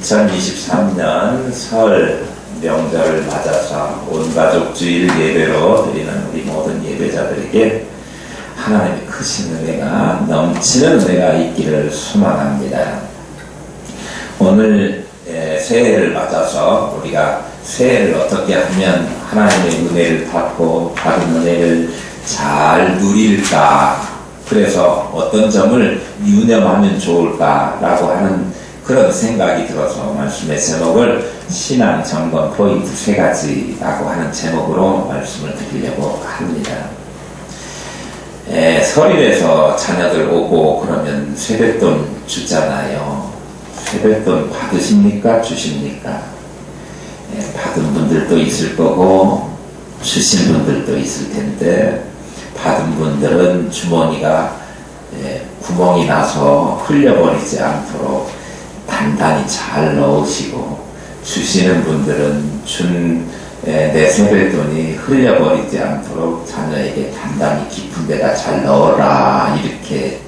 2023년 설 명절을 맞아서 온 가족 주일 예배로 드리는 우리 모든 예배자들에게 하나님의 크신 은혜가 넘치는 은혜가 있기를 소망합니다. 오늘 새해를 맞아서 우리가 새해를 어떻게 하면 하나님의 은혜를 받고 받은 은혜를 잘 누릴까, 그래서 어떤 점을 유념하면 좋을까라고 하는 그런 생각이 들어서 말씀의 제목을 신앙 점검 포인트 3가지라고 하는 제목으로 말씀을 드리려고 합니다. 설일에서 자녀들 오고 그러면 세뱃돈 주잖아요. 세뱃돈 받으십니까? 주십니까? 받은 분들도 있을 거고 주신 분들도 있을 텐데, 받은 분들은 주머니가 구멍이 나서 흘려버리지 않도록 단단히 잘 넣으시고, 주시는 분들은 내 세뱃돈이 흘려버리지 않도록 자녀에게 단단히 깊은 데다 잘 넣어라, 이렇게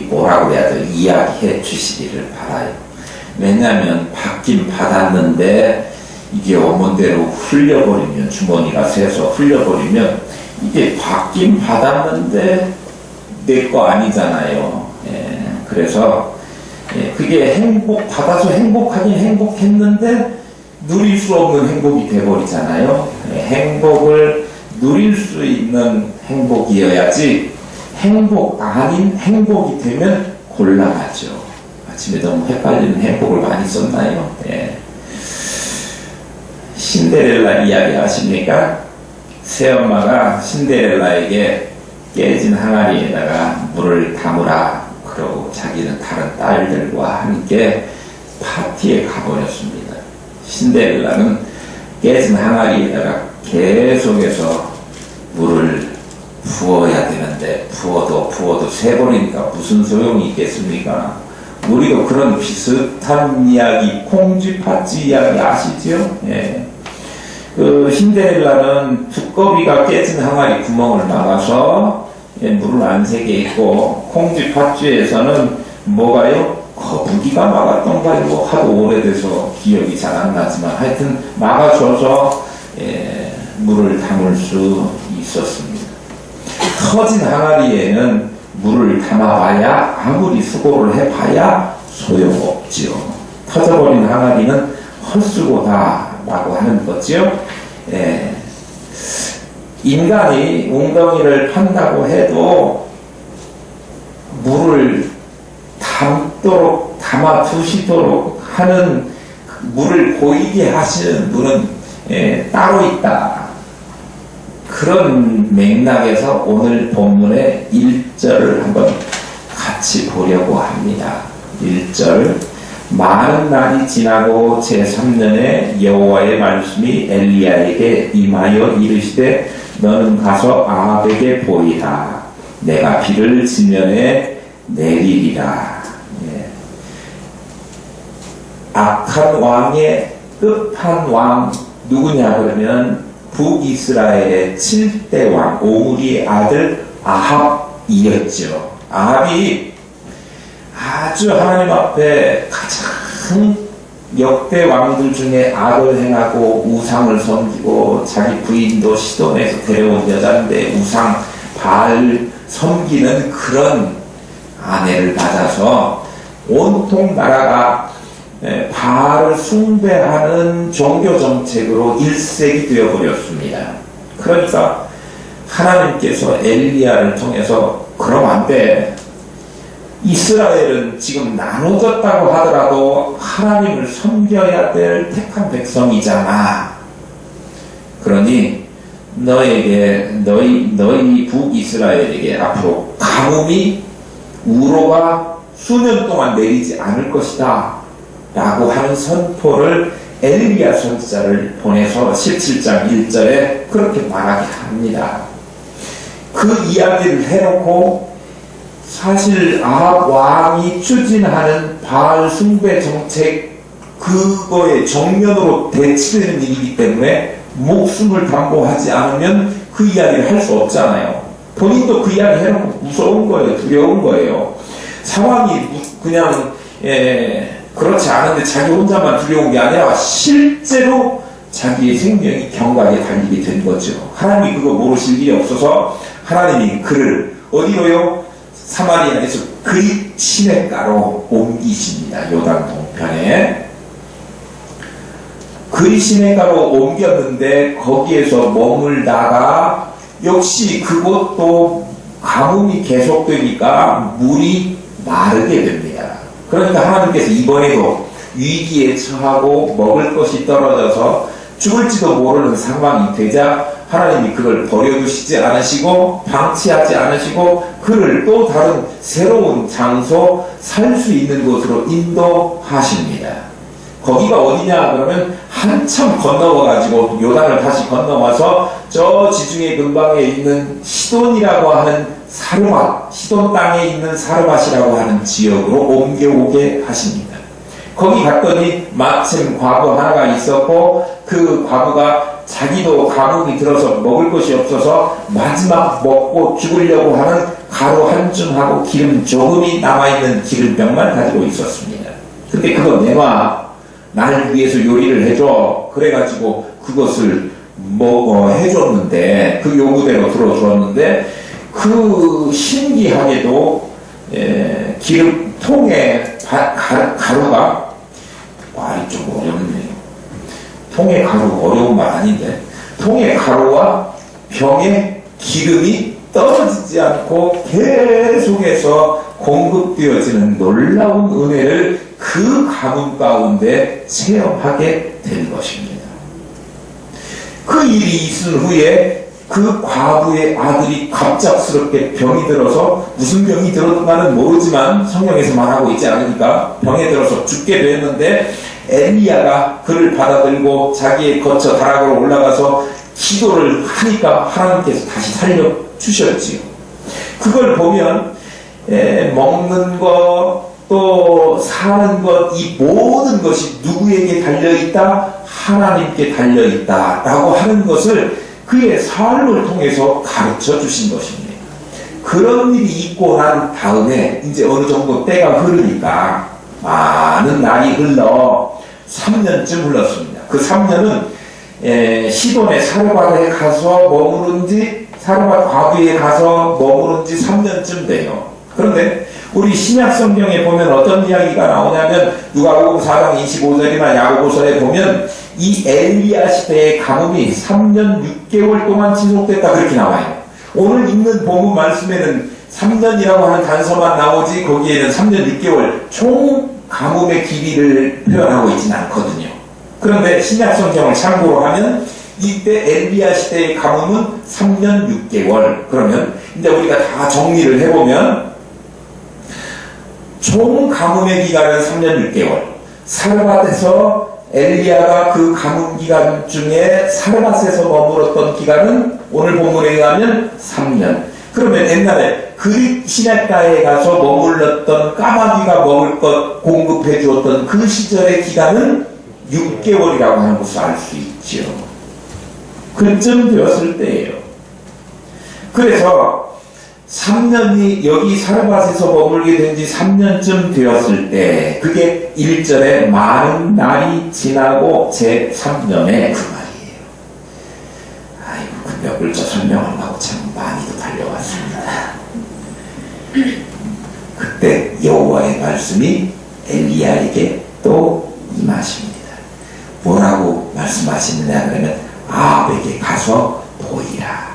뭐라고 해야 돼, 이야기해 주시기를 바라요. 왜냐하면 받긴 받았는데 이게 어머니대로 흘려버리면, 주머니가 새서 흘려버리면 이게 받긴 받았는데 내 거 아니잖아요. 그래서 그게 받아서 행복하긴 행복했는데 누릴 수 없는 행복이 돼버리잖아요. 행복을 누릴 수 있는 행복이어야지, 행복 아닌 행복이 되면 곤란하죠. 아침에 너무 헷갈리는 행복을 많이 썼나요? 신데렐라 이야기 아십니까? 새엄마가 신데렐라에게 깨진 항아리에다가 물을 담으라 그러고 자기는 다른 딸들과 함께 파티에 가버렸습니다. 신데렐라는 깨진 항아리에다가 계속해서 물을 부어야 되는데 부어도 새버리니까 무슨 소용이 있겠습니까? 우리도 그런 비슷한 이야기, 콩쥐 팥쥐 이야기 아시죠? 그 신데렐라는 두꺼비가 깨진 항아리 구멍을 막아서 물을 안 새게 있고, 콩쥐 팥쥐에서는 뭐가요? 거북이가 막았던가요? 하도 오래돼서 기억이 잘 안 나지만 하여튼 막아줘서 물을 담을 수 있었습니다. 터진 항아리에는 물을 담아봐야, 아무리 수고를 해봐야 소용없지요. 터져버린 항아리는 헛수고다 라고 하는 거죠. 인간이 웅덩이를 판다고 해도 물을 담아두시도록 하는, 물을 보이게 하시는 분은 따로 있다. 그런 맥락에서 오늘 본문의 1절을 한번 같이 보려고 합니다. 1절, 많은 날이 지나고 제3년에 여호와의 말씀이 엘리야에게 임하여 이르시되 너는 가서 아합에게 보이라. 내가 비를 지면에 내리리라. 악한 왕의 끝판왕 누구냐 그러면 북이스라엘의 7대 왕 오므리의 아들 아합이었죠. 아합이 아주 하나님 앞에 가장 역대 왕들 중에 악을 행하고 우상을 섬기고, 자기 부인도 시돈에서 데려온 여자인데 우상 바알 섬기는 그런 아내를 받아서 온통 나라가 바알을 숭배하는 종교 정책으로 일색이 되어버렸습니다. 그러니까 하나님께서 엘리야를 통해서 그럼 안 돼. 이스라엘은 지금 나눠졌다고 하더라도 하나님을 섬겨야 될 택한 백성이잖아. 그러니 너희 북이스라엘에게 앞으로 가뭄이, 우로가 수년 동안 내리지 않을 것이다 라고 하는 선포를 엘리야 선지자를 보내서 17장 1절에 그렇게 말하게 합니다. 그 이야기를 해놓고 사실 아합 왕이 추진하는 바알 숭배 정책, 그거에 정면으로 대치되는 일이기 때문에 목숨을 담보하지 않으면 그 이야기를 할 수 없잖아요. 본인도 그 이야기 해놓고 무서운 거예요. 두려운 거예요. 상황이 그냥 그렇지 않은데 자기 혼자만 두려운 게 아니라 실제로 자기의 생명이 경각에 달리게 된 거죠. 하나님이 그거 모르실 일이 없어서 하나님이 그를 어디로요? 사마리아에서 그릿 시냇가로 옮기십니다. 요단 동편에. 그릿 시냇가로 옮겼는데 거기에서 머물다가 역시 그것도 가뭄이 계속되니까 물이 마르게 됩니다. 그러니까 하나님께서 이번에도 위기에 처하고 먹을 것이 떨어져서 죽을지도 모르는 상황이 되자 하나님이 그걸 버려두시지 않으시고 방치하지 않으시고 그를 또 다른 새로운 장소 살 수 있는 곳으로 인도하십니다. 거기가 어디냐 그러면 한참 건너가지고 요단을 다시 건너와서 저 지중해 근방에 있는 시돈이라고 하는 사르밧, 시돈 땅에 있는 사르밧이라고 하는 지역으로 옮겨오게 하십니다. 거기 갔더니 마침 과부 하나가 있었고 그 과부가 자기도 가뭄이 들어서 먹을 것이 없어서 마지막 먹고 죽으려고 하는 가루 한 줌하고 기름 조금이 남아있는 기름병만 가지고 있었습니다. 근데 그거 내놔. 나를 위해서 요리를 해줘. 그래가지고 그것을 해줬는데 그 요구대로 들어주었는데 그 신기하게도 기름통에 가루가 말이 좀 어렵네요. 통에 가루 어려운 말 아닌데 통에 가루와 병에 기름이 떨어지지 않고 계속해서 공급되어지는 놀라운 은혜를 그 가뭄 가운데 체험하게 된 것입니다. 그 일이 있은 후에 그 과부의 아들이 갑작스럽게 병이 들어서 무슨 병이 들었는가는 모르지만 성경에서 말하고 있지 않으니까 병에 들어서 죽게 됐는데 엘리야가 그를 받아들고 자기의 거처 다락으로 올라가서 기도를 하니까 하나님께서 다시 살려주셨지요. 그걸 보면 먹는 것 또 사는 것 이 모든 것이 누구에게 달려있다? 하나님께 달려있다 라고 하는 것을 그의 삶을 통해서 가르쳐 주신 것입니다. 그런 일이 있고 난 다음에 이제 어느 정도 때가 흐르니까 많은 날이 흘러 3년쯤 흘렀습니다. 그 3년은 시돈의 사르밧에 가서 머무른 지 사르밧 과부에 가서 머무른 지 3년쯤 돼요. 그런데 우리 신약 성경에 보면 어떤 이야기가 나오냐면 누가복음 4장 25절이나 야고보서에 보면 이 엘리야 시대의 가뭄이 3년 6개월 동안 지속됐다 그렇게 나와요. 오늘 읽는 본문 말씀에는 3년이라고 하는 단서만 나오지 거기에는 3년 6개월 총 가뭄의 길이를 표현하고 있지는 않거든요. 그런데 신약 성경을 참고로 하면 이때 엘리야 시대의 가뭄은 3년 6개월. 그러면 이제 우리가 다 정리를 해보면 총 가뭄의 기간은 3년 6개월. 사르밧에서 엘리야가 그 가뭄 기간 중에 사르밧에서 머물었던 기간은 오늘 본문에 의하면 3년. 그러면 옛날에 그릿 시냇가에 가서 머물렀던 까마귀가 먹을 것 공급해 주었던 그 시절의 기간은 6개월이라고 하는 것을 알 수 있죠. 그쯤 되었을 때예요. 그래서 3년이 여기 사르밧에서 머물게 된 지 3년쯤 되었을 때 그게 1절에 많은 날이 지나고 제3년에 그 말이에요. 아이고 그 몇 글자 설명하려고 참 많이도 달려왔습니다. 그때 여호와의 말씀이 엘리야에게 또 임하십니다. 뭐라고 말씀하시느냐 그러면 아합에게 가서 보이라.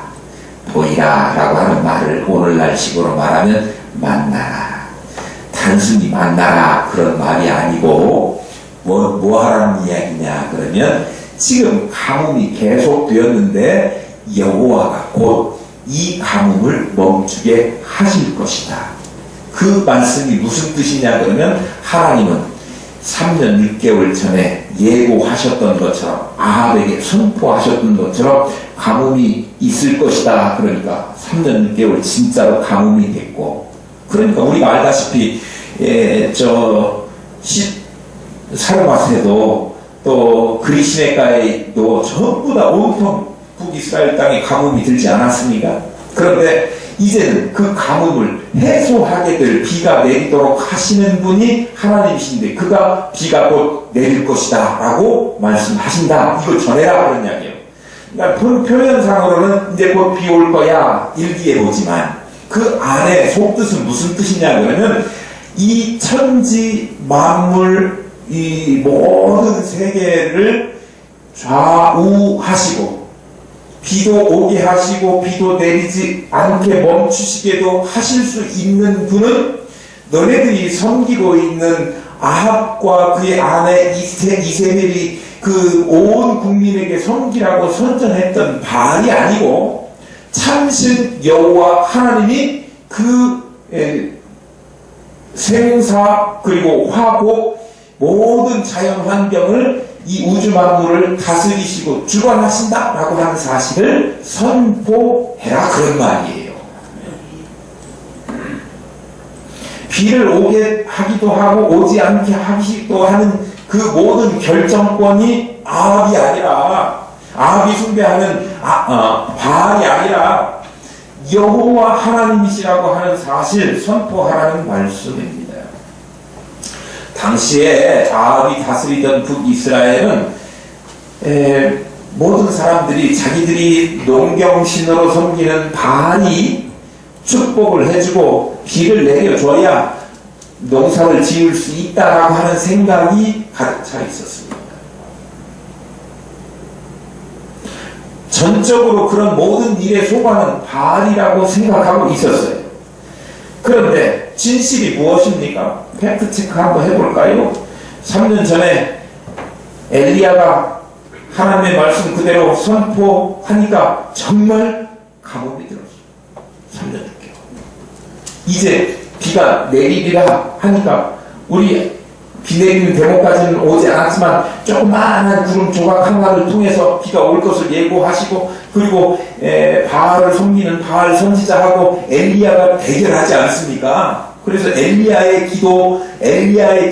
보이라 라고 하는 말을 오늘날식으로 말하면 만나라. 단순히 만나라 그런 말이 아니고 뭐 하라는 이야기냐 그러면 지금 가뭄이 계속되었는데 여호와가 곧 이 가뭄을 멈추게 하실 것이다. 그 말씀이 무슨 뜻이냐 그러면 하나님은 3년 6개월 전에 예고하셨던 것처럼 아합에게 선포하셨던 것처럼 가뭄이 있을 것이다. 그러니까 3년 6개월 진짜로 가뭄이 됐고 그러니까 우리가 알다시피 사르밧에도 또 그릿 시냇가에도 전부 다 온통 북이스라엘 땅에 가뭄이 들지 않았습니까? 그런데 이제는 그 가뭄을 해소하게 될 비가 내리도록 하시는 분이 하나님이신데 그가 비가 곧 내릴 것이다 라고 말씀하신다. 이거 전해라 그런 이야기예요. 그러니까 표현상으로는 이제 곧 비 올 거야 일기에 보지만 그 안에 속뜻은 무슨 뜻이냐 그러면 이 천지 만물 이 모든 세계를 좌우하시고 비도 오게 하시고 비도 내리지 않게 멈추시게도 하실 수 있는 분은 너네들이 섬기고 있는 아합과 그의 아내 이세벨이 그 온 국민에게 섬기라고 선전했던 바알이 아니고 참신 여호와 하나님이 그 생사 그리고 화고 모든 자연 환경을 이 우주 만물을 다스리시고 주관하신다라고 하는 사실을 선포해라 그런 말이에요. 비를 오게 하기도 하고 오지 않게 하기도 하는 그 모든 결정권이 아합이 아니라 아합이 숭배하는 바알이 아니라 여호와 하나님이시라고 하는 사실 선포하라는 말씀입니다. 당시에 아합이 다스리던 북이스라엘은 모든 사람들이 자기들이 농경신으로 섬기는 바알이 축복을 해주고 비를 내려줘야 농사를 지을 수 있다라고 하는 생각이 가득 차 있었습니다. 전적으로 그런 모든 일의 소관은 바알이라고 생각하고 있었어요. 그런데 진실이 무엇입니까? 팩트체크 한번 해볼까요? 3년 전에 엘리야가 하나님의 말씀 그대로 선포하니까 정말 가뭄이 들었어요. 3년 6개월. 이제 비가 내리리라 하니까 우리 비 내리는 대목까지는 오지 않았지만 조그마한 구름 조각 하나를 통해서 비가 올 것을 예고하시고 그리고 바알을 섬기는 바알 선지자하고 엘리야가 대결하지 않습니까? 그래서 엘리야의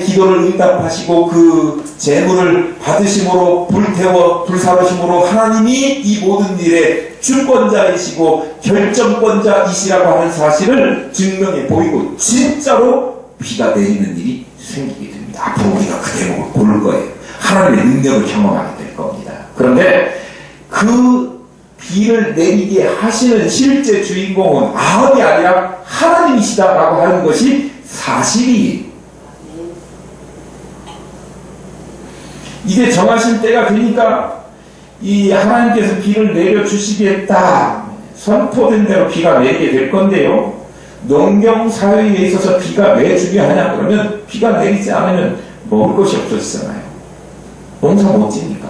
기도를 응답하시고 그 제물을 받으심으로 불태워 불사르심으로 하나님이 이 모든 일의 주권자이시고 결정권자이시라고 하는 사실을 증명해 보이고 진짜로 비가 내리는 일이 생기게 됩니다. 앞으로 우리가 그 대목을 고를 거예요. 하나님의 능력을 경험하게 될 겁니다. 그런데 그 비를 내리게 하시는 실제 주인공은 아합이 아니라 하나님이시다라고 하는 것이 사실이에요. 이제 정하신 때가 되니까 이 하나님께서 비를 내려주시겠다 선포된 대로 비가 내리게 될 건데요. 농경 사회에 있어서 비가 왜 중요하냐 그러면 비가 내리지 않으면 먹을 것이 없어지잖아요. 농사 못 지니까.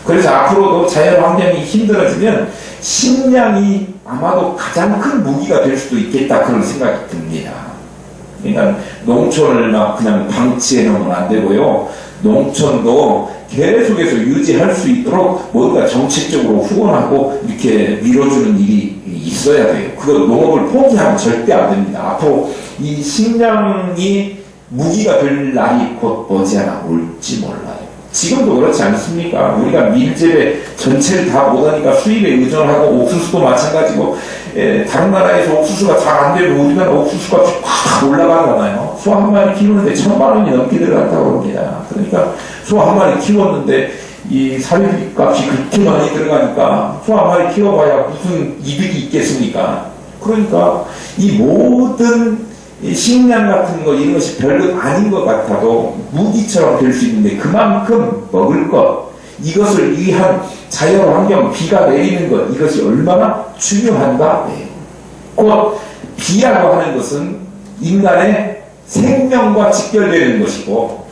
그래서 앞으로도 자연 환경이 힘들어지면 식량이 아마도 가장 큰 무기가 될 수도 있겠다 그런 생각이 듭니다. 그러니까 농촌을 막 그냥 방치해 놓으면 안 되고요. 농촌도 계속해서 유지할 수 있도록 뭔가 정책적으로 후원하고 이렇게 밀어주는 일이 있어야 돼요. 그거 농업을 포기하면 절대 안 됩니다. 앞으로 이 식량이 무기가 될 날이 곧 머지않아 올지 몰라요. 지금도 그렇지 않습니까? 우리가 밀재배 전체를 다 못하니까 수입에 의존하고 옥수수도 마찬가지고 다른 나라에서 옥수수가 잘 안 되면 우리나라 옥수수가 확 올라가잖아요. 소 한 마리 키우는데 1,000만 원이 넘게 들어간다고 합니다. 그러니까 소 한 마리 키웠는데 이 사료비 값이 그렇게 많이 들어가니까 소 한 마리 키워봐야 무슨 이득이 있겠습니까? 그러니까 이 모든 식량 같은 거 이런 것이 별것 아닌 것 같아도 무기처럼 될 수 있는데 그만큼 먹을 것 이것을 위한 자연환경 비가 내리는 것 이것이 얼마나 중요한가. 곧 비라고 하는 것은 인간의 생명과 직결되는 것이고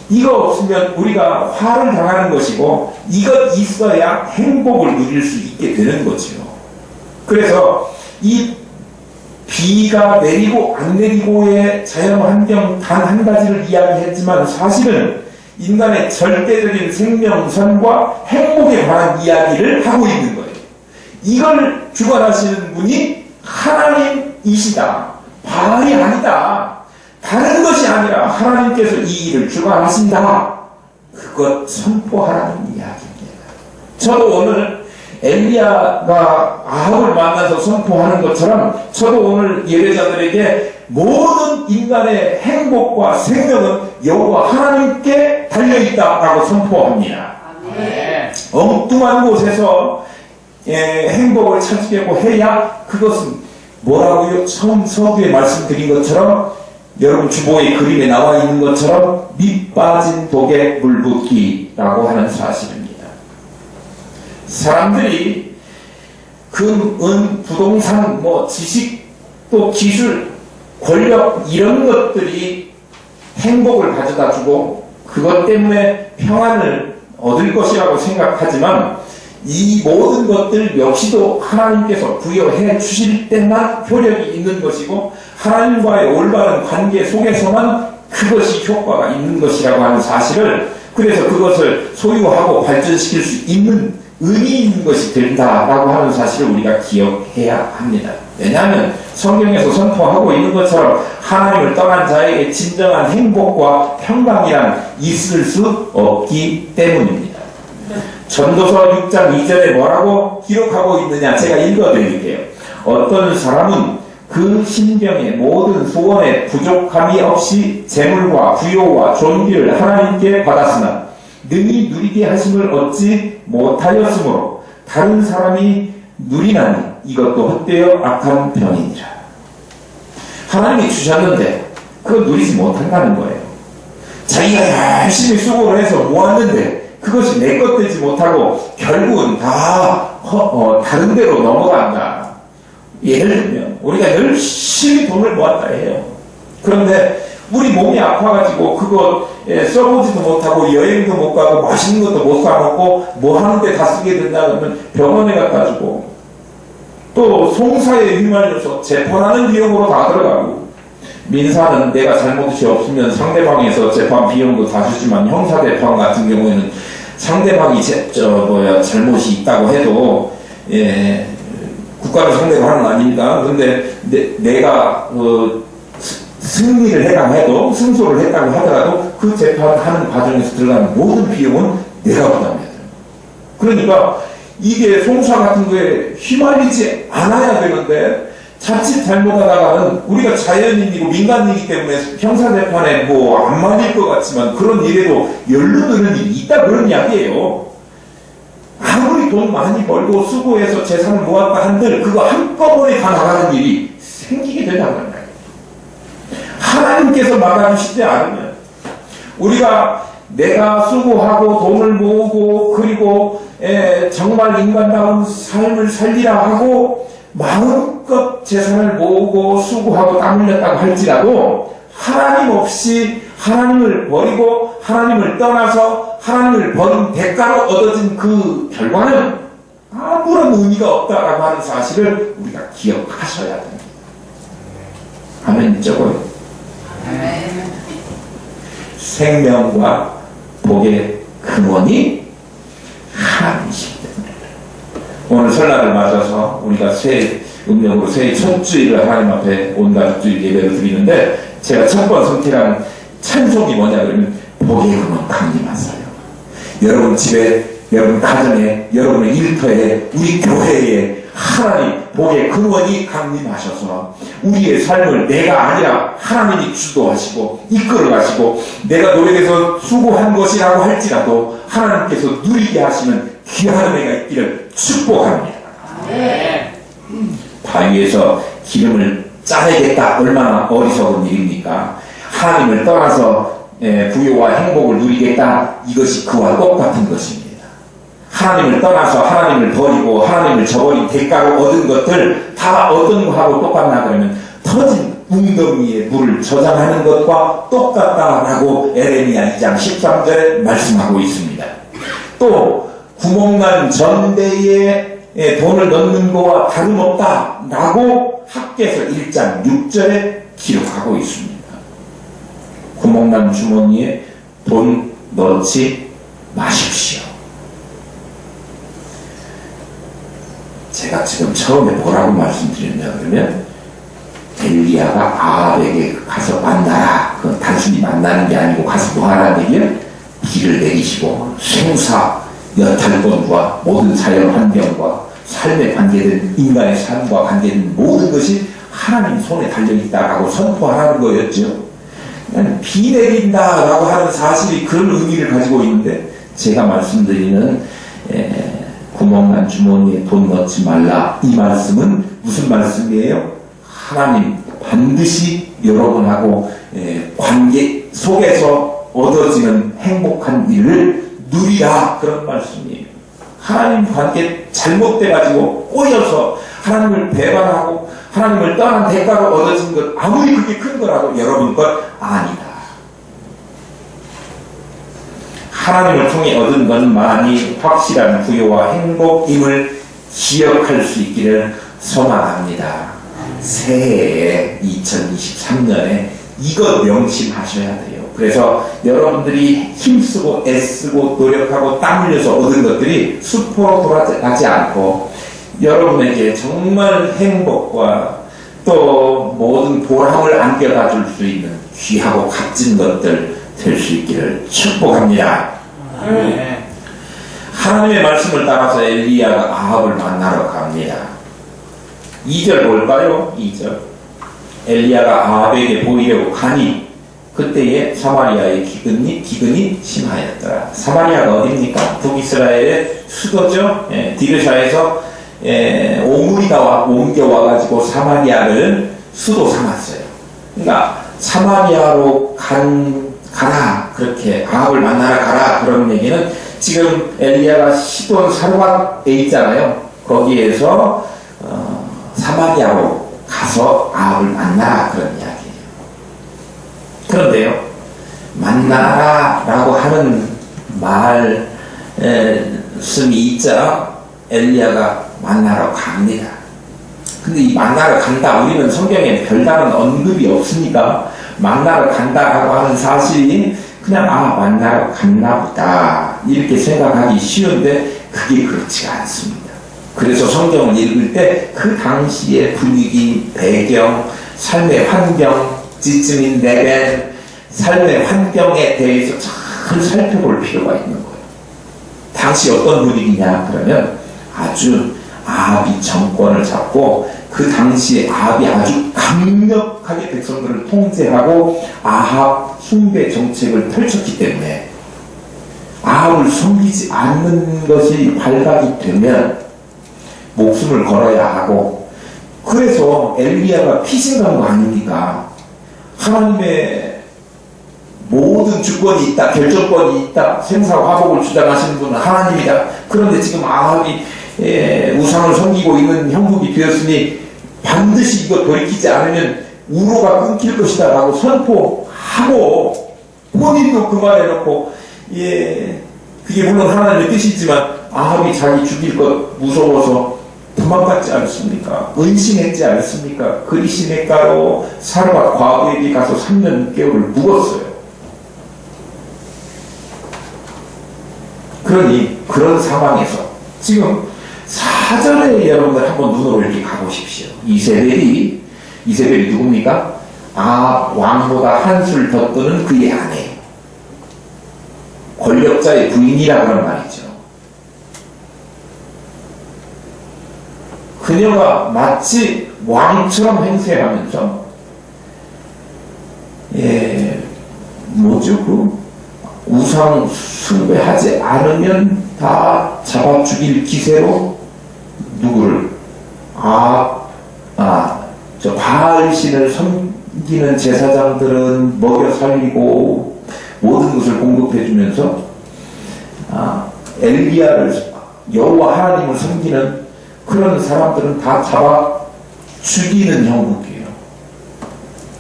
이거 없으면 우리가 화를 당하는 것이고 이것 있어야 행복을 누릴 수 있게 되는 거죠. 그래서 이 비가 내리고 안 내리고의 자연환경 단 한 가지를 이야기했지만 사실은 인간의 절대적인 생명선과 행복에 관한 이야기를 하고 있는 거예요. 이걸 주관하시는 분이 하나님이시다. 바알이 아니다. 다른 것이 아니라 하나님께서 이 일을 주관하신다. 그것 선포하라는 이야기입니다. 저도 오늘 엘리야가 아합을 만나서 선포하는 것처럼 저도 오늘 예배자들에게 모든 인간의 행복과 생명은 여호와 하나님께 달려있다라고 선포합니다. 엉뚱한 곳에서 행복을 찾으려고 해야 그것은 뭐라고요? 처음 서두에 말씀드린 것처럼 여러분 주보의 그림에 나와 있는 것처럼 밑 빠진 독에 물 붓기라고 하는 사실입니다. 사람들이 금, 은, 부동산, 지식, 또 기술, 권력 이런 것들이 행복을 가져다 주고 그것 때문에 평안을 얻을 것이라고 생각하지만 이 모든 것들 역시도 하나님께서 부여해 주실 때만 효력이 있는 것이고 하나님과의 올바른 관계 속에서만 그것이 효과가 있는 것이라고 하는 사실을, 그래서 그것을 소유하고 발전시킬 수 있는 의미 있는 것이 된다라고 하는 사실을 우리가 기억해야 합니다. 왜냐하면 성경에서 선포하고 있는 것처럼 하나님을 떠난 자에게 진정한 행복과 평강이란 있을 수 없기 때문입니다. 전도서 6장 2절에 뭐라고 기록하고 있느냐, 제가 읽어드릴게요. 어떤 사람은 그 신병의 모든 소원에 부족함이 없이 재물과 부요와 존귀를 하나님께 받았으나 능히 누리게 하심을 얻지 못하였으므로 다른 사람이 누리나니 이것도 헛되어 악한 병이니라. 하나님이 주셨는데 그걸 누리지 못한다는 거예요. 자기가 열심히 수고를 해서 모았는데 그것이 내 것 되지 못하고 결국은 다 다른 데로 넘어간다. 예를 들면 우리가 열심히 돈을 모았다 해요. 그런데 우리 몸이 아파가지고 그거 써보지도 못하고 여행도 못 가고 맛있는 것도 못 사먹고 뭐 하는데 다 쓰게 된다 그러면 병원에 가가지고 또 송사에 휘말려서 재판하는 비용으로 다 들어가고, 민사는 내가 잘못이 없으면 상대방에서 재판 비용도 다 주지만 형사재판 같은 경우에는 상대방이 잘못이 있다고 해도 국가를 상대로 하는 거 아닙니까? 그런데 내가 승리를 했다고 해도, 승소를 했다고 하더라도 그 재판하는 과정에서 들어가는 모든 비용은 내가 부담해야 돼요. 그러니까 이게 송사 같은 거에 휘말리지 않아야 되는데 자칫 잘못하다가는 우리가 자연인이고 민간인이기 때문에 형사재판에 안 맞을 것 같지만 그런 일에도 연루되는 일이 있다, 그런 이야기예요. 아무리 돈 많이 벌고 수고해서 재산을 모았다 한들 그거 한꺼번에 다 나가는 일이 생기게 된다는 거예요. 하나님께서 막아주시지 않으면 우리가 내가 수고하고 돈을 모으고 그리고 정말 인간다운 삶을 살리라 하고 마음껏 재산을 모으고 수고하고 땀 흘렸다고 할지라도 하나님 없이 하나님을 버리고 하나님을 떠나서 하나님을 버린 대가로 얻어진 그 결과는 아무런 의미가 없다라고 하는 사실을 우리가 기억하셔야 됩니다. 아멘. 저거요. 생명과 복의 근원이 하나님이시기 때문에 오늘 설날을 맞아서 우리가 새 음력으로 새해 첫 주일을 하나님 앞에 온 가족주일 예배를 드리는데, 제가 첫 번 선택한 찬송이 뭐냐 그러면 복의 근원 강림하세요. 여러분 집에, 여러분 가정에, 여러분의 일터에, 우리 교회에 하나님 복의 근원이 강림하셔서 우리의 삶을 내가 아니라 하나님이 주도하시고 이끌어가시고 내가 노력해서 수고한 것이라고 할지라도 하나님께서 누리게 하시는 귀한 은혜가 있기를 축복합니다. 바위에서 기름을 짜내겠다, 얼마나 어리석은 일입니까? 하나님을 떠나서 부요와 행복을 누리겠다, 이것이 그와 똑같은 것입니다. 하나님을 떠나서 하나님을 버리고 하나님을 저버린 대가로 얻은 것들 다 어떤 거하고 똑같나 그러면 터진 웅덩이에 물을 저장하는 것과 똑같다라고 에레미야 2장 13절에 말씀하고 있습니다. 또 구멍난 전대에 돈을 넣는 것과 다름없다라고 학개서 1장 6절에 기록하고 있습니다. 구멍난 주머니에 돈 넣지 마십시오. 제가 지금 처음에 뭐라고 말씀드렸냐 그러면 엘리야가 아합에게 가서 만나라, 그건 단순히 만나는 게 아니고 가서 뭐하라는 얘기는 비를 내리시고 숭사 여탈권과 모든 자연 환경과 삶에 관계된 인간의 삶과 관계된 모든 것이 하나님 손에 달려있다라고 선포하는 거였죠. 비 내린다라고 하는 사실이 그런 의미를 가지고 있는데, 제가 말씀드리는 구멍난 주머니에 돈 넣지 말라, 이 말씀은 무슨 말씀이에요? 하나님 반드시 여러분하고 관계 속에서 얻어지는 행복한 일을 누리라, 그런 말씀이에요. 하나님 관계 잘못돼가지고 꼬여서 하나님을 배반하고 하나님을 떠난 대가로 얻어진 것, 아무리 그게 큰 거라도 여러분 것 아니다. 하나님을 통해 얻은 것만이 확실한 부여와 행복임을 기억할 수 있기를 소망합니다. 새해 2023년에 이것 명심하셔야 돼요. 그래서 여러분들이 힘쓰고 애쓰고 노력하고 땀 흘려서 얻은 것들이 수포로 돌아가지 않고 여러분에게 정말 행복과 또 모든 보람을 안겨다 줄 수 있는 귀하고 값진 것들 될 수 있기를 축복합니다. 하나님의 말씀을 따라서 엘리야가 아합을 만나러 갑니다. 2절 볼까요? 2절. 엘리야가 아합에게 보이려고 가니 그때에 사마리아의 기근이 심하였더라. 사마리아가 어디입니까? 북이스라엘의 수도죠. 디르샤에서 오므리가 옮겨와가지고 사마리아를 수도 삼았어요. 그러니까 사마리아로 가라, 그렇게 아합을 만나러 가라, 그런 얘기는 지금 엘리야가 시돈 사르밧에 있잖아요. 거기에서 사마리아로 가서 아합을 만나라, 그런 이야기예요. 그런데요, 만나라 라고 하는 말씀이 있자 엘리야가 만나러 갑니다. 근데 이 만나러 간다, 우리는 성경에 별다른 언급이 없으니까 만나러 간다라고 하는 사실이 그냥 만나러 갔나 보다 이렇게 생각하기 쉬운데 그게 그렇지가 않습니다. 그래서 성경을 읽을 때 그 당시의 분위기, 배경, 삶의 환경, 지적인 레벨, 삶의 환경에 대해서 잘 살펴볼 필요가 있는 거예요. 당시 어떤 분위기냐 그러면 아주 아합이 정권을 잡고 그 당시에 아합이 아주 강력하게 백성들을 통제하고 아합 숭배 정책을 펼쳤기 때문에 아합을 섬기지 않는 것이 발각이 되면 목숨을 걸어야 하고, 그래서 엘리야가 피신한 거 아닙니까? 하나님의 모든 주권이 있다, 결정권이 있다, 생사화복을 주장하시는 분은 하나님이다. 그런데 지금 아합이 우상을 섬기고 있는 형국이 되었으니 반드시 이거 돌이키지 않으면 우로가 끊길 것이다 라고 선포하고, 본인도 그 말 해놓고, 그게 물론 하나님의 뜻이지만 아합이 자기 죽일 것 무서워서 도망갔지 않습니까? 은신했지 않습니까? 그 시냇가로 사르밧 과부에게 가서 3년 6개월을 묵었어요. 그러니 그런 상황에서 지금 사전에 여러분들 한번 눈으로 이렇게 가보십시오. 이세벨이 누굽니까? 아합 왕보다 한술 더 뜨는 그의 아내, 권력자의 부인이라 그런 말이죠. 그녀가 마치 왕처럼 행세하면서 우상 숭배하지 않으면 다 잡아 죽일 기세로 누구를 저 바알신을 섬기는 제사장들은 먹여 살리고 모든 것을 공급해 주면서 엘리야를 여호와 하나님을 섬기는 그런 사람들은 다 잡아 죽이는 형국이에요.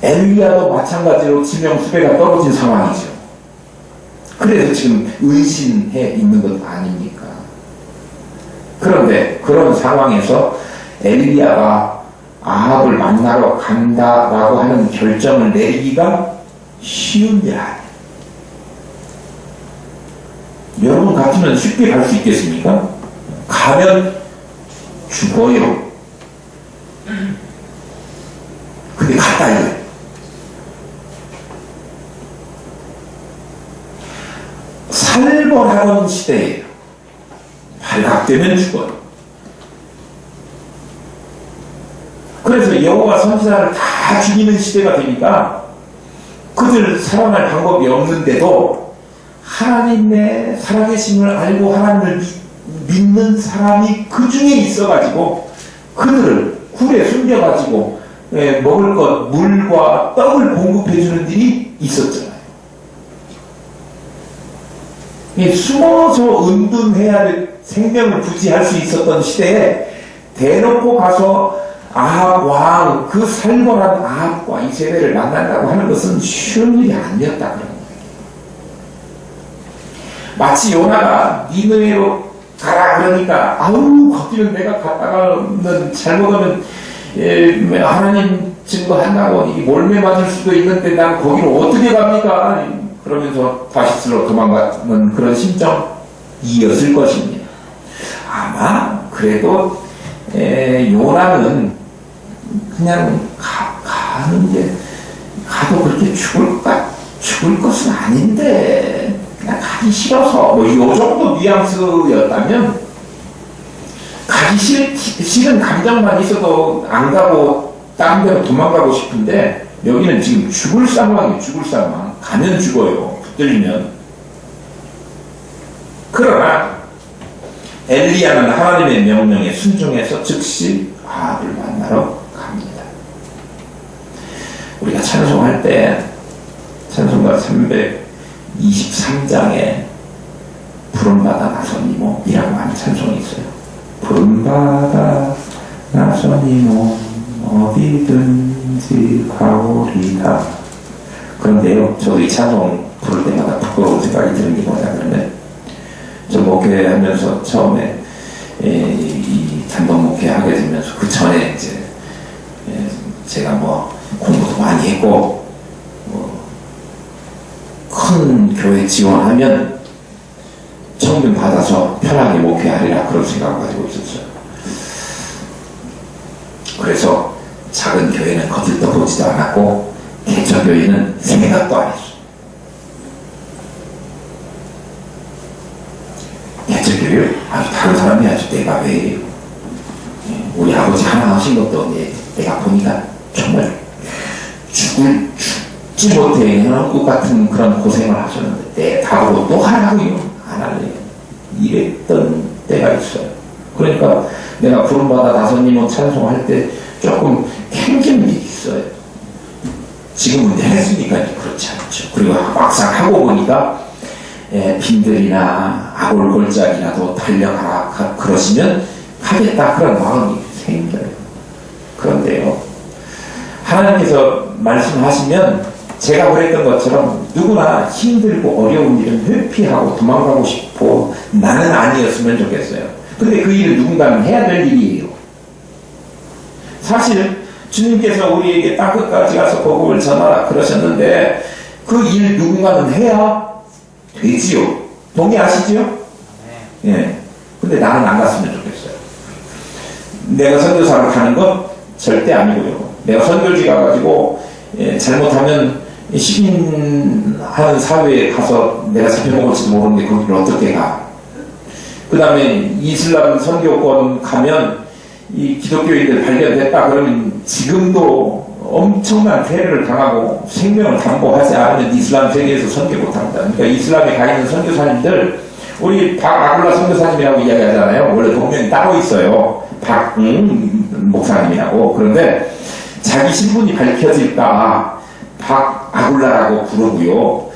엘리야도 마찬가지로 지명수배가 떨어진 상황이죠. 그래서 지금 의심해 있는 것 아닙니까? 그런데 그런 상황에서 엘리야가 아합을 만나러 간다라고 하는 결정을 내리기가 쉬운 일 아니에요. 여러분 같으면 쉽게 갈 수 있겠습니까? 가면 죽어요. 근데 갔다 이거예요. 살벌하던 시대예요. 시작되면 죽어요. 그래서 여호와 선지자를 다 죽이는 시대가 되니까 그들 살아날 방법이 없는데도 하나님의 살아계심을 알고 하나님을 믿는 사람이 그 중에 있어가지고 그들을 굴에 숨겨가지고 먹을 것, 물과 떡을 공급해주는 일이 있었잖아요. 숨어서 은둔해야 될 생명을 부지할 수 있었던 시대에 대놓고 가서 아합 왕, 그 살벌한 아합과 이세벨을 만난다고 하는 것은 쉬운 일이 아니었다 그런 거예요. 마치 요나가 니느웨로 가라 그러니까 아우 거기는 내가 갔다가는 잘못하면 하나님 증거한다고 몰매 맞을 수도 있는데 난 거기로 어떻게 갑니까? 그러면서 다시스로 도망가는 그런 심정이었을 것입니다. 아마 그래도 요나는 그냥 가는데 가도 그렇게 죽을 것은 아닌데 그냥 가기 싫어서 뭐 요 정도 뉘앙스였다면 가기 싫은 감정만 있어도 안 가고 다른 데로 도망가고 싶은데 여기는 지금 죽을 상황이에요. 죽을 상황. 가면 죽어요. 붙들리면. 그러나 엘리야는 하나님의 명령에 순종해서 즉시 아합을 만나러 갑니다. 우리가 찬송할 때 찬송가 323장에 푸른바다 나선이모이라고 하는 찬송이 있어요. 푸른바다 나선이모 어디든지 가오리다. 그런데요, 저도 이 찬송 부를 때마다 부끄러운 생각이 드는 게 뭐냐 그러면 저 목회하면서 처음에 이 단독 목회하게 되면서 그 전에 이제 제가 뭐 공부도 많이 했고 큰 교회 지원하면 청빙 받아서 편하게 목회하리라 그런 생각을 가지고 있었어요. 그래서 작은 교회는 거들떠보지도 않았고 개척교회는 생각도 안 했어요. 개척교회 아주 다른 사람이 아주 내가 왜 우리 아버지 하나 하신 것도 내가 보니까 정말 죽지 못해 것 같은 그런 고생을 하셨는데 내 다보고 또 하라고요. 안 할래요. 이랬던 때가 있어요. 그러니까 내가 푸른바다 나선이모 찬송할 때 조금 캥기는 일이 있어요. 지금은 했으니까 그렇지 않죠. 그리고 막상 하고 보니까 빈들이나 아골골짜기라도 달려가라 그러시면 하겠다 그런 마음이 생겨요. 그런데요, 하나님께서 말씀하시면 제가 그랬던 것처럼 누구나 힘들고 어려운 일은 회피하고 도망가고 싶고 나는 아니었으면 좋겠어요. 근데 그 일을 누군가는 해야 될 일이에요. 사실 주님께서 우리에게 땅끝까지 가서 복음을 전하라 그러셨는데 그 일 누군가는 해야 되지요. 동의하시지요? 네. 예. 근데 나는 안 갔으면 좋겠어요. 내가 선교사로 가는 건 절대 아니고요. 내가 선교지 가가지고 잘못하면 시민하는 사회에 가서 내가 잡혀먹을지도 모르는데 거기를 어떻게 가. 그 다음에 이슬람 선교권 가면 이 기독교인들 발견됐다 그러면 지금도 엄청난 테러를 당하고 생명을 담보하지 않으면 이슬람 세계에서 선교 못합니다. 그러니까 이슬람에 가 있는 선교사님들 우리 박아굴라 선교사님이라고 이야기하잖아요. 원래 동명이 따로 있어요. 목사님이라고. 그런데 자기 신분이 밝혀질까 박아굴라라고 부르고요.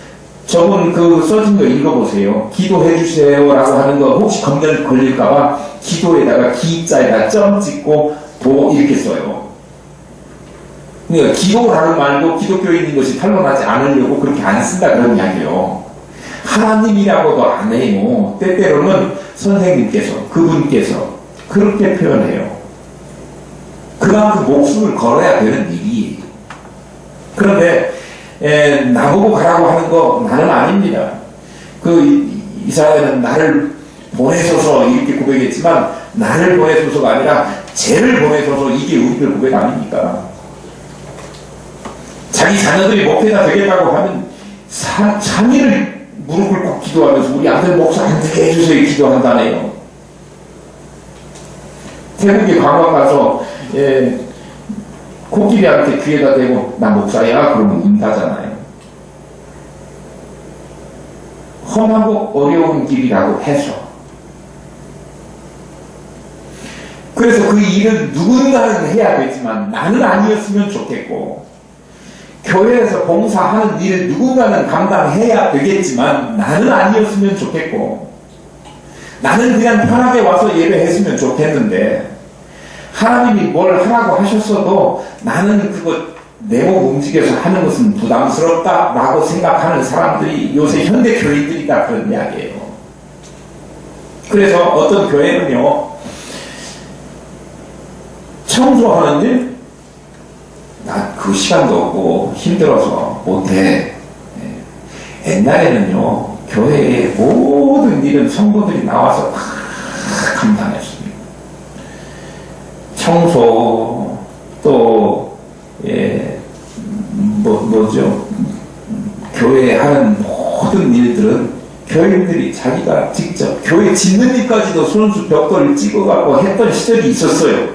저분 그 써진 거 읽어보세요. 기도해 주세요라고 하는 거 혹시 검열 걸릴까봐 기도에다가 기자에다 점 찍고 도 이렇게 써요. 그러니까 기도라는 말도 기독교인인 것이 탄론하지 않으려고 그렇게 안 쓴다 그런 이야기예요. 하나님이라고도 안 해요. 때때로는 선생님께서 그분께서 그렇게 표현해요. 그만큼 목숨을 걸어야 되는 일이에요. 그런데 나보고 가라고 하는 거 나는 아닙니다. 그 이사야는 나를 보내소서 이렇게 고백했지만 나를 보내소서가 아니라 쟤를 보내소서 이게 우리들 고백 아닙니까? 자기 자녀들이 목회자 되겠다고 하면 상의를 무릎 꿇고 기도하면서 우리 아들 목사 안 되게 해주세요 기도한다네요. 태국에 관광 가서 코끼리한테 귀에다 대고 나 목사야 그러면 운다잖아요. 험하고 어려운 길이라고 해서. 그래서 그 일을 누군가는 해야 되지만 나는 아니었으면 좋겠고, 교회에서 봉사하는 일을 누군가는 감당해야 되겠지만 나는 아니었으면 좋겠고, 나는 그냥 편하게 와서 예배했으면 좋겠는데 하나님이 뭘 하라고 하셨어도 나는 그거 내 몸 움직여서 하는 것은 부담스럽다라고 생각하는 사람들이 요새 현대 교인들이다, 그런 이야기예요. 그래서 어떤 교회는요, 청소하는 일? 나 그 시간도 없고 힘들어서 못해. 옛날에는요, 교회의 모든 일은 성도들이 나와서 다 감당했습니다. 청소, 또, 뭐죠? 교회에 하는 모든 일들은 교인들이 자기가 직접, 교회 짓는 일까지도 손수 벽돌을 찍어갖고 했던 시절이 있었어요.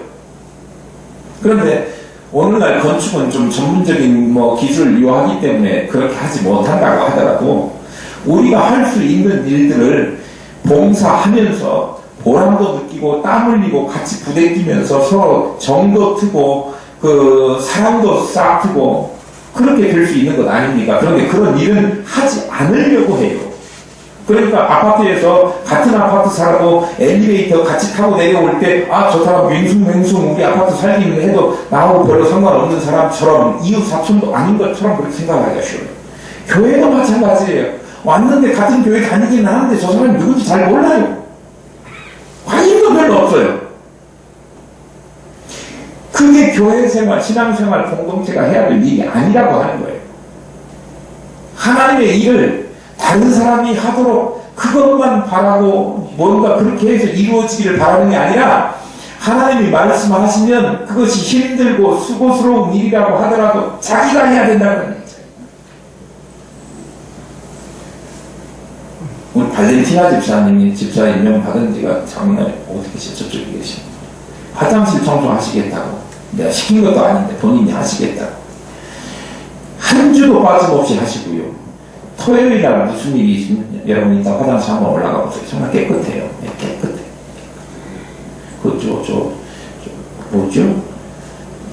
그런데 오늘날 건축은 좀 전문적인 기술을 이용하기 때문에 그렇게 하지 못한다고 하더라도 우리가 할 수 있는 일들을 봉사하면서 보람도 느끼고 땀 흘리고 같이 부대끼면서 서로 정도 트고 사랑도 쌓고 그렇게 될 수 있는 것 아닙니까? 그런데 그런 일은 하지 않으려고 해요. 그러니까 아파트에서 같은 아파트 살고 엘리베이터 같이 타고 내려올 때 저 사람 맹숭맹숭 우리 아파트 살기는 해도 나하고 별로 상관없는 사람처럼 이웃 사촌도 아닌 것처럼 그렇게 생각하기가 쉬워요. 교회도 마찬가지예요. 왔는데 같은 교회 다니긴 하는데 저 사람이 누군지 잘 몰라요. 관심도 별로 없어요. 그게 교회 생활, 신앙생활 공동체가 해야 될 일이 아니라고 하는 거예요. 하나님의 일을 다른 사람이 하도록 그것만 바라고 뭔가 그렇게 해서 이루어지기를 바라는 게 아니라 하나님이 말씀하시면 그것이 힘들고 수고스러운 일이라고 하더라도 자기가 해야 된다는 거예요. 우리 발렌티나 집사님이 집사 임명 받은 지가 작년에 어떻게 저쪽에 계십니까? 화장실 청소하시겠다고, 내가 시킨 것도 아닌데 본인이 하시겠다고 한 주도 빠짐없이 하시고요. 토요일날 무슨 일이 있으면 여러분 이따 화장실 한번 올라가 보세요. 정말 깨끗해요. 네, 깨끗해. 뭐죠?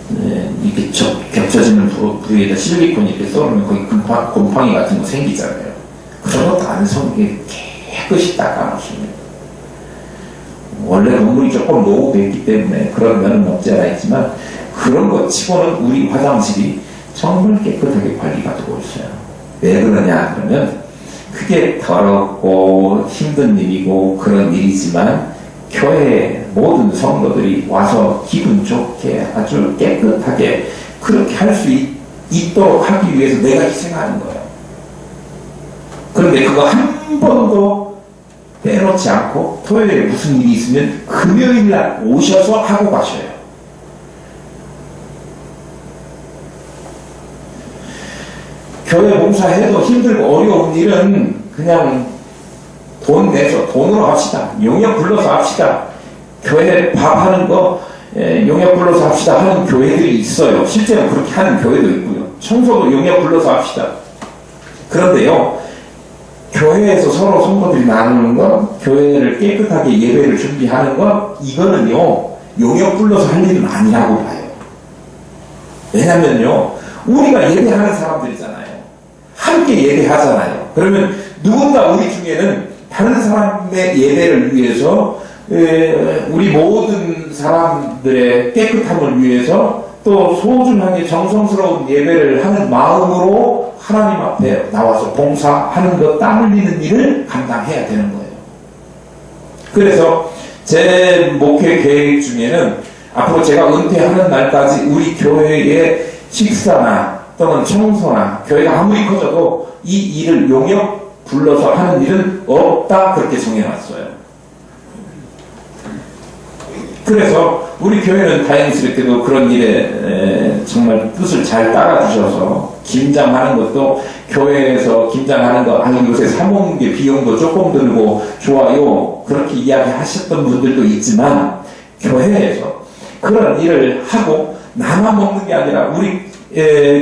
네, 이렇게 겹쳐지는 부위에다 실리콘 이렇게 썰으면 거기 곰팡이 같은 거 생기잖아요. 그런 것도 안 성게 깨끗이 닦아놓습니다. 원래 건물이 조금 노후됐기 때문에 그런 면은 없지 않아 있지만 그런 것 치고는 우리 화장실이 정말 깨끗하게 관리가 되고 있어요. 왜 그러냐 그러면 그게 더럽고 힘든 일이고 그런 일이지만 교회의 모든 성도들이 와서 기분 좋게 아주 깨끗하게 그렇게 할 수 있도록 하기 위해서 내가 희생하는 거예요. 그런데 그거 한 번도 빼놓지 않고 토요일에 무슨 일이 있으면 금요일날 오셔서 하고 가셔요. 교회 봉사해도 힘들고 어려운 일은 그냥 돈 내서 돈으로 합시다. 용역 불러서 합시다. 교회 밥하는 거 용역 불러서 합시다 하는 교회들이 있어요. 실제로 그렇게 하는 교회도 있고요. 청소도 용역 불러서 합시다. 그런데요, 교회에서 서로 성도들이 나누는 것, 교회를 깨끗하게 예배를 준비하는 것, 이거는요 용역 불러서 할 일은 아니라고 봐요. 왜냐면요, 우리가 예배하는 사람들이잖아요. 함께 예배하잖아요. 그러면 누군가 우리 중에는 다른 사람의 예배를 위해서 우리 모든 사람들의 깨끗함을 위해서 또 소중하게 정성스러운 예배를 하는 마음으로 하나님 앞에 나와서 봉사하는 것, 땀 흘리는 일을 감당해야 되는 거예요. 그래서 제 목회 계획 중에는 앞으로 제가 은퇴하는 날까지 우리 교회의 식사나 또는 청소나 교회가 아무리 커져도 이 일을 용역 불러서 하는 일은 없다, 그렇게 정해놨어요. 그래서 우리 교회는 다행스럽게도 그런 일에 정말 뜻을 잘 따라주셔서 김장하는 것도 교회에서 김장하는 거 요새 사모님께 비용도 조금 들고 좋아요 그렇게 이야기하셨던 분들도 있지만 교회에서 그런 일을 하고 나만 먹는 게 아니라 우리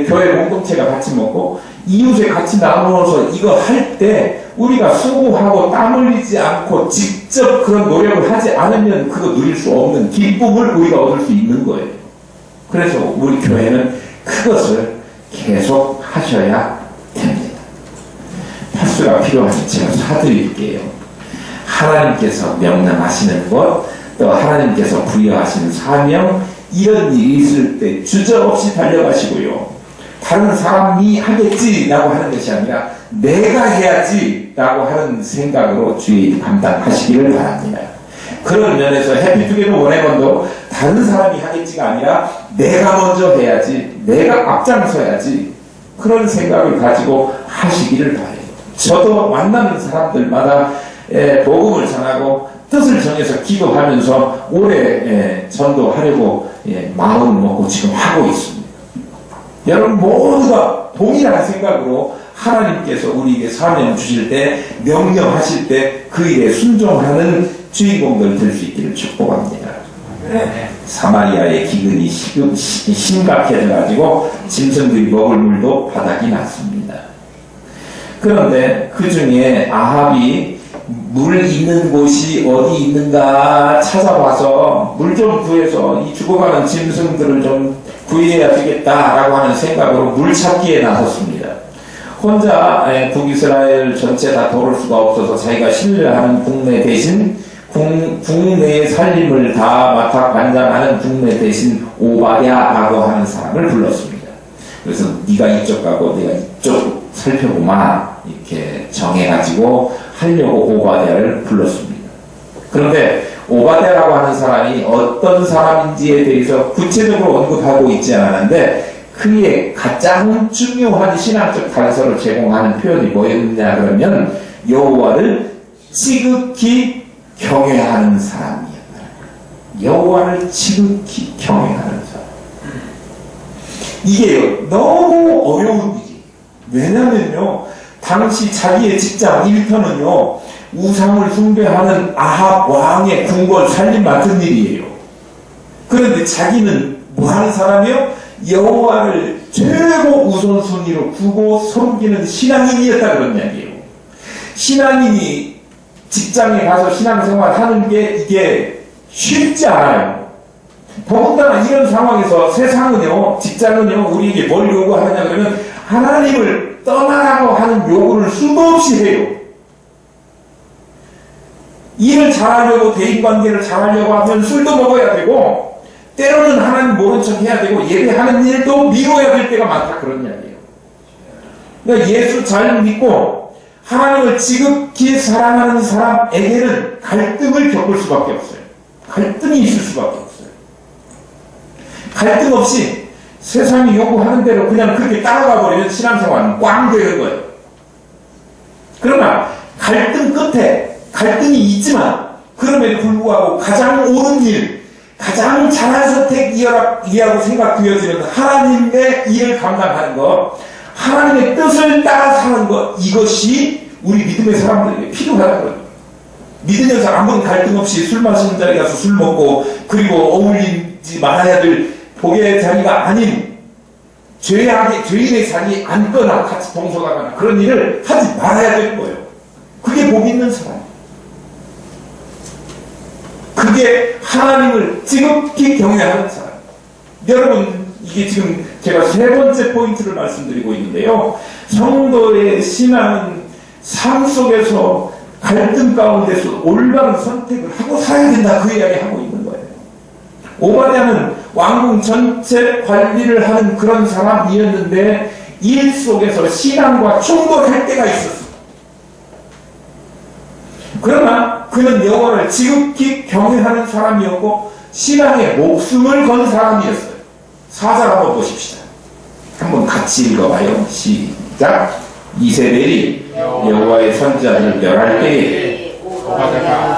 교회 공동체가 같이 먹고 이웃에 같이 나누어서 이거 할 때 우리가 수고하고 땀 흘리지 않고 직접 그런 노력을 하지 않으면 그거 누릴 수 없는 기쁨을 우리가 얻을 수 있는 거예요. 그래서 우리 교회는 그것을 계속 하셔야 됩니다. 파수가 필요하니 제가 사드릴게요. 하나님께서 명령하시는 것, 또 하나님께서 부여하시는 사명, 이런 일이 있을 때 주저없이 달려가시고요. 다른 사람이 하겠지라고 하는 것이 아니라 내가 해야지라고 하는 생각으로 주의 일 감당하시기를 바랍니다. 그런 면에서 해피투게더 원해건도 다른 사람이 하겠지가 아니라 내가 먼저 해야지, 내가 앞장서야지, 그런 생각을 가지고 하시기를 바라요. 저도 만나는 사람들마다 복음을 전하고 뜻을 정해서 기도하면서 오래 전도하려고 마음을 먹고 지금 하고 있습니다. 여러분 모두가 동일한 생각으로 하나님께서 우리에게 사명 주실 때, 명령하실 때 그 일에 순종하는 주인공들 될 수 있기를 축복합니다. 사마리아의 기근이 심각해져가지고 짐승들이 먹을 물도 바닥이 났습니다. 그런데 그 중에 아합이 물 있는 곳이 어디 있는가 찾아봐서 물 좀 구해서 이 죽어가는 짐승들을 좀 구해야 되겠다라고 하는 생각으로 물 찾기에 나섰습니다. 혼자 북이스라엘 전체 다 도울 수가 없어서 자기가 신뢰하는 국내 대신 국내의 살림을 다 맡아 관장하는 국내 대신 오바댜라고 하는 사람을 불렀습니다. 그래서 네가 이쪽 가고 내가 이쪽 살펴보마 이렇게 정해가지고 하려고 오바댜를 불렀습니다. 그런데 오바댜라고 하는 사람이 어떤 사람인지에 대해서 구체적으로 언급하고 있지 않았는데 그의 가장 중요한 신앙적 단서를 제공하는 표현이 뭐였느냐 그러면 여호와를 지극히 경외하는 사람이었다. 여호와를 지극히 경외하는 사람. 이게 너무 어려운 일이에요. 왜냐면요, 당시 자기의 직장 일터는요, 우상을 숭배하는 아합 왕의 궁궐 살림 맡은 일이에요. 그런데 자기는 뭐 하는 사람이요? 여호와를 최고 우선순위로 두고 섬기는 신앙인이었다 그런 이야기예요. 신앙인이 직장에 가서 신앙생활 하는 게 이게 쉽지 않아요. 더군다나 이런 상황에서 세상은요, 직장은요, 우리에게 뭘 요구하느냐 그러면 하나님을 떠나라고 하는 요구를 수도 없이 해요. 일을 잘하려고, 대인관계를 잘하려고 하면 술도 먹어야 되고, 때로는 하나님 모른 척 해야 되고, 예배하는 일도 미뤄야 될 때가 많다 그런 이야기예요. 그러니까 예수 잘 믿고 하나님을 지극히 사랑하는 사람에게는 갈등을 겪을 수밖에 없어요. 갈등이 있을 수밖에 없어요. 갈등 없이 세상이 요구하는 대로 그냥 그렇게 따라가 버리면 신앙생활은 꽝 되는 거예요. 그러나 갈등 끝에 갈등이 있지만 그럼에도 불구하고 가장 옳은 일, 가장 잘한 선택이라고 생각되어지는 하나님의 일을 감당하는 것, 하나님의 뜻을 따라 사는 것, 이것이 우리 믿음의 사람들에게 필요하다는 거예요. 믿으면서 아무런 갈등 없이 술 마시는 자리에 가서 술 먹고, 그리고 어울리지 말아야 될 복의 자리가 아닌 죄인의 자리에 앉거나 같이 동석하거나 그런 일을 하지 말아야 되는 거예요. 그게 복 있는 사람. 그게 하나님을 지극히 경외하는 사람. 여러분, 이게 지금 제가 세 번째 포인트를 말씀드리고 있는데요. 성도의 신앙은 삶 속에서 갈등 가운데서 올바른 선택을 하고 살아야 된다. 그 이야기 하고 있는 거예요. 오바댜는 왕궁 전체 관리를 하는 그런 사람이었는데 일 속에서 신앙과 충돌할 때가 있었어요. 그러나 그는 여호와를 지극히 경외하는 사람이었고 신앙에 목숨을 건 사람이었어요. 4절 한번 보십시다. 한번 같이 읽어봐요. 시작. 이세벨이 여호와의 선지자를 멸할 때에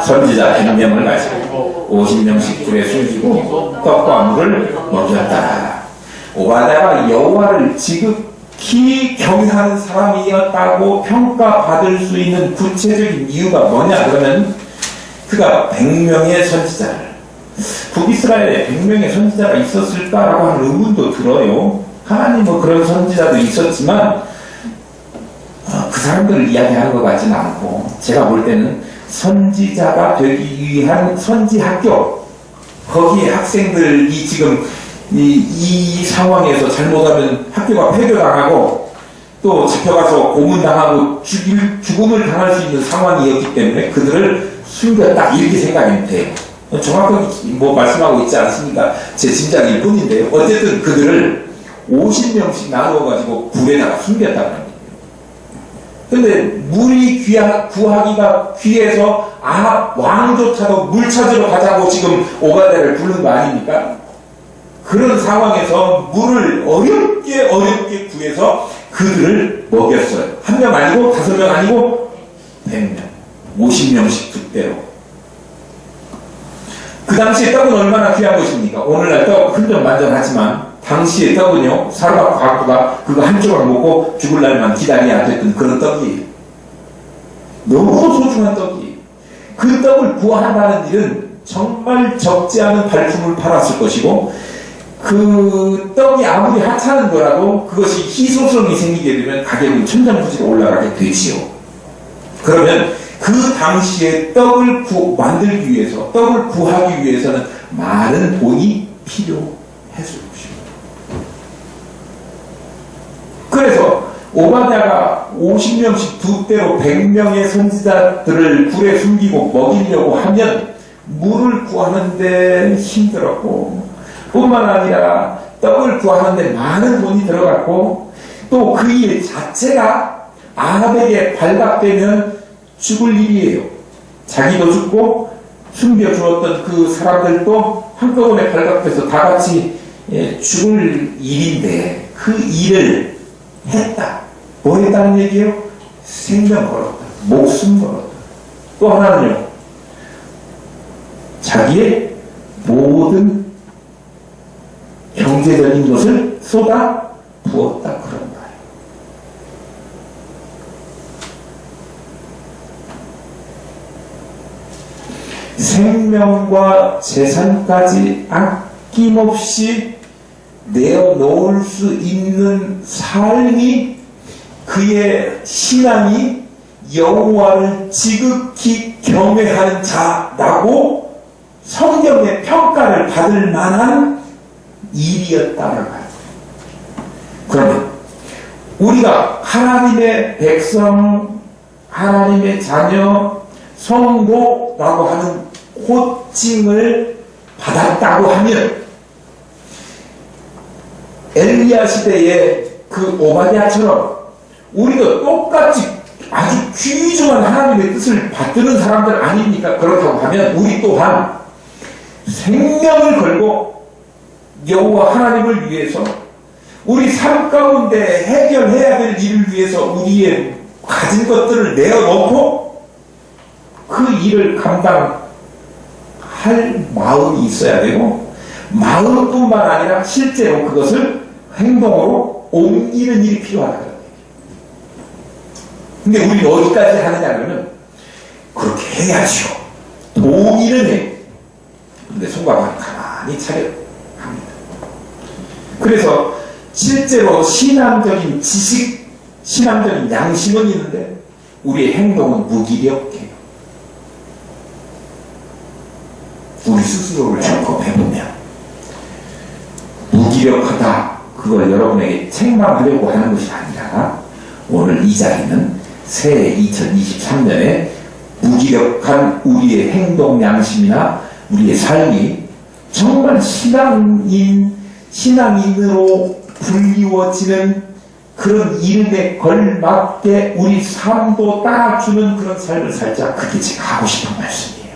선지자 100명을 가지고 50명씩 불에 숨기고 떡과 물을 먹였다. 오바댜가 여호와를 지극히 경외하는 사람이었다고 평가받을 수 있는 구체적인 이유가 뭐냐 그러면 그가 100명의 선지자를 북이스라엘에 100명의 선지자가 있었을까라고 하는 의문도 들어요. 하나님 뭐 그런 선지자도 있었지만 그 사람들을 이야기하는 것 같지는 않고, 제가 볼 때는 선지자가 되기 위한 선지학교, 거기에 학생들이 지금 이 상황에서 잘못하면 학교가 폐교당하고 또 잡혀가서 고문당하고 죽음을 당할 수 있는 상황이었기 때문에 그들을 숨겼다, 이렇게 생각이 돼요. 정확하게 뭐 말씀하고 있지 않습니까? 제 짐작일 뿐인데요. 어쨌든 그들을 50명씩 나누어가지고 불에다가 숨겼다는 거예요. 근데 물이 구하기가 귀해서 왕조차도 물 찾으러 가자고 지금 오바댜를 부른 거 아닙니까? 그런 상황에서 물을 어렵게 구해서 그들을 먹였어요. 1명 아니고 5명 아니고 100명, 50명씩 득대로. 그 당시에 떡은 얼마나 귀한 것입니까? 오늘날 떡 흔적만전하지만 당시의 떡은요, 사르밧 과부가 그거 한 조각 먹고 죽을 날만 기다려야 됐던 그런 떡이에요. 너무 소중한 떡이에요. 그 떡을 구한다는 일은 정말 적지 않은 발품을 팔았을 것이고, 그 떡이 아무리 하찮은 거라도 그것이 희소성이 생기게 되면 가격이 천정부지로 올라가게 되지요. 그러면 그 당시에 떡을 만들기 위해서, 떡을 구하기 위해서는 많은 돈이 필요했을 것입니다. 그래서 오바댜가 50명씩 두 대로 100명의 선지자들을 굴에 숨기고 먹이려고 하면 물을 구하는데 힘들었고, 뿐만 아니라 떡을 구하는데 많은 돈이 들어갔고, 또 그 일 자체가 아합에게 발각되면 죽을 일이에요. 자기도 죽고 숨겨주었던 그 사람들도 한꺼번에 발각돼서 다 같이 죽을 일인데, 그 일을 했다. 뭐 했다는 얘기예요? 생명 걸었다. 목숨 걸었다. 또 하나는요, 자기의 모든 경제적인 것을 쏟아 부었다, 그런 거예요. 생명과 재산까지 아낌없이 내어놓을 수 있는 삶이, 그의 신앙이 여호와를 지극히 경외하는 자라고 성경의 평가를 받을 만한 일이었다는 거예요. 그러면 우리가 하나님의 백성, 하나님의 자녀, 성도라고 하는 호칭을 받았다고 하면, 엘리야 시대의 그 오바댜처럼 우리도 똑같이 아주 귀중한 하나님의 뜻을 받드는 사람들 아닙니까? 그렇다고 하면 우리 또한 생명을 걸고 여호와 하나님을 위해서, 우리 삶 가운데 해결해야 될 일을 위해서 우리의 가진 것들을 내어놓고 그 일을 감당할 마음이 있어야 되고, 마음뿐만 아니라 실제로 그것을 행동으로 옮기는 일이 필요하다는 거예요. 근데 우리는 어디까지 하느냐 그러면, 그렇게 해야죠. 동의는 해요. 근데 손가락을 가만히 차려합니다. 그래서 실제로 신앙적인 지식, 신앙적인 양심은 있는데 우리의 행동은 무기력해요. 우리 스스로를 점검해보면 무기력하다, 그걸 여러분에게 책망하려고 하는 것이 아니라, 오늘 이 자리는 새해 2023년에 무기력한 우리의 행동 양심이나 우리의 삶이 정말 신앙인으로 불리워지는 그런 이름에 걸맞게 우리 삶도 따라주는 그런 삶을 살자. 그게 제가 하고 싶은 말씀이에요.